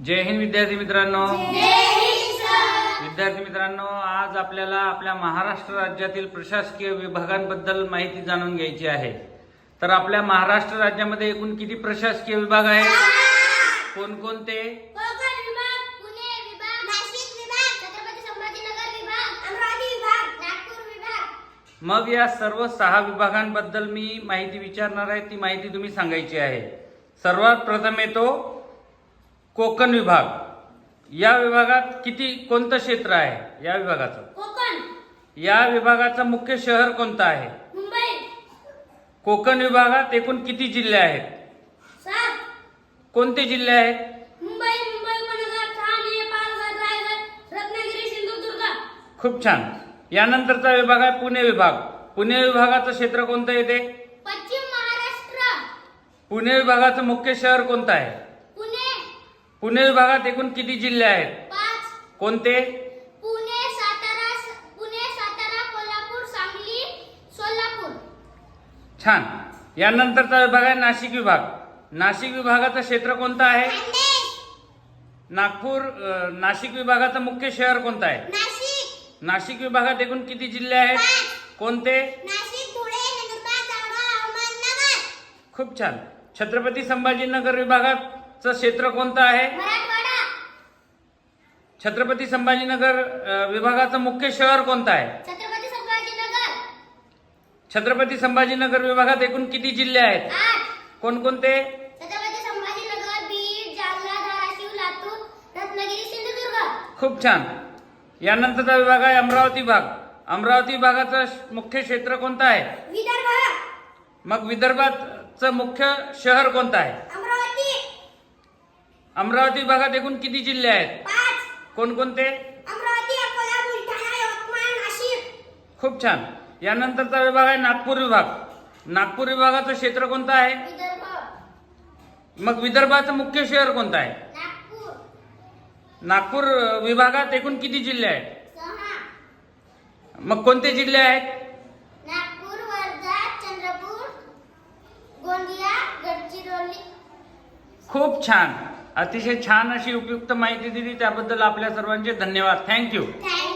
जय हिंद विद्यार्थी मित्रांनो। विद्यार्थी मित्रांनो, आज आपल्याला आपल्या महाराष्ट्र राज्यातील प्रशासकीय विभागांबद्दल माहिती जाणून घ्यायची आहे। तर आपल्या महाराष्ट्र राज्यामध्ये एकूण किती प्रशासकीय विभाग आहेत? कोणकोणते? कोकण विभाग, पुणे विभाग, नाशिक विभाग, छत्रपती संभाजीनगर विभाग, अमरावती विभाग, नागपूर विभाग। मग या सर्व 6 विभागांबद्दल मी माहिती विचारणार आहे, ती माहिती तुम्ही सांगायची आहे। सर्वात प्रथम येतो कोकण विभाग। या विभागात कोणतं क्षेत्र आहे या विभागाचं? कोकण। या विभागाचं मुख्य शहर कोणतं आहे? मुंबई। कोकण विभागात एकूण किती जिल्हे आहेत? 7। कोणते जिल्हे आहेत? मुंबई, उपनगर, ठाणे, पालघर, रायगड, रत्नागिरी, सिंधुदुर्ग। खूप छान। यानंतरचा विभाग आहे पुणे विभाग। पुणे विभागाचं क्षेत्र कोणतं येते? पश्चिम महाराष्ट्र। पुणे विभागाचं मुख्य शहर कोणतं आहे? पुणे। पुणे विभागात एकूण किती जिल्हे आहेत? 5। कोणते? पुणे, सातारा, कोल्हापूर, सांगली, सोलापूर। छान। यानंतरचा विभाग आहे नाशिक विभाग। नाशिक विभागाचं क्षेत्र कोणतं आहे? नाशिक विभागाचं मुख्य शहर कोणतं आहे? नाशिक। नाशिक विभागात एकूण किती जिल्हे आहेत? कोणते? नाशिक, धुळे, नंदुरबार, जळगाव, अहमदनगर। खूप छान। छत्रपती संभाजीनगर विभागाचं क्षेत्र कोणतं आहे? मराठवाडा। छत्रपती संभाजीनगर विभागाचं मुख्य शहर कोणतं आहे? छत्रपती संभाजीनगर। छत्रपती संभाजीनगर विभागात एकूण किती जिल्हे आहेत? 8। कोणकोणते? छत्रपती संभाजीनगर, बीड, जालना, धाराशिव, लातूर, रत्नागिरी, सिंधुदुर्ग। खूप छान। यानंतरचा विभाग आहे अमरावती विभाग। अमरावती विभागाचं मुख्य क्षेत्र कोणतं आहे? विदर्भ। मग विदर्भाचं मुख्य शहर कोणतं आहे? अमरावती। अमरावती विभागात एकूण किती जिल्हे आहेत? 5। कोणकोणते? अमरावती, अकोला, बुलढाणा, यवतमाळ, नाशिक। खूप छान। यानंतरचा विभाग आहे नागपूर विभाग। नागपूर विभागाचं क्षेत्र कोणतं आहे? विदर्भ। मग विदर्भाचं मुख्य शहर कोणतं आहे? नागपूर। नागपूर विभागात एकूण किती जिल्हे आहेत? 6। मग कोणते जिल्हे आहेत? नागपूर, वर्धा, चंद्रपूर, गोंदिया, गडचिरोली। खूप छान। अतिशय छान अशी उपयुक्त माहिती दिली, त्याबद्दल आपल्या सर्वांचे धन्यवाद। थँक्यू। थँक्यू।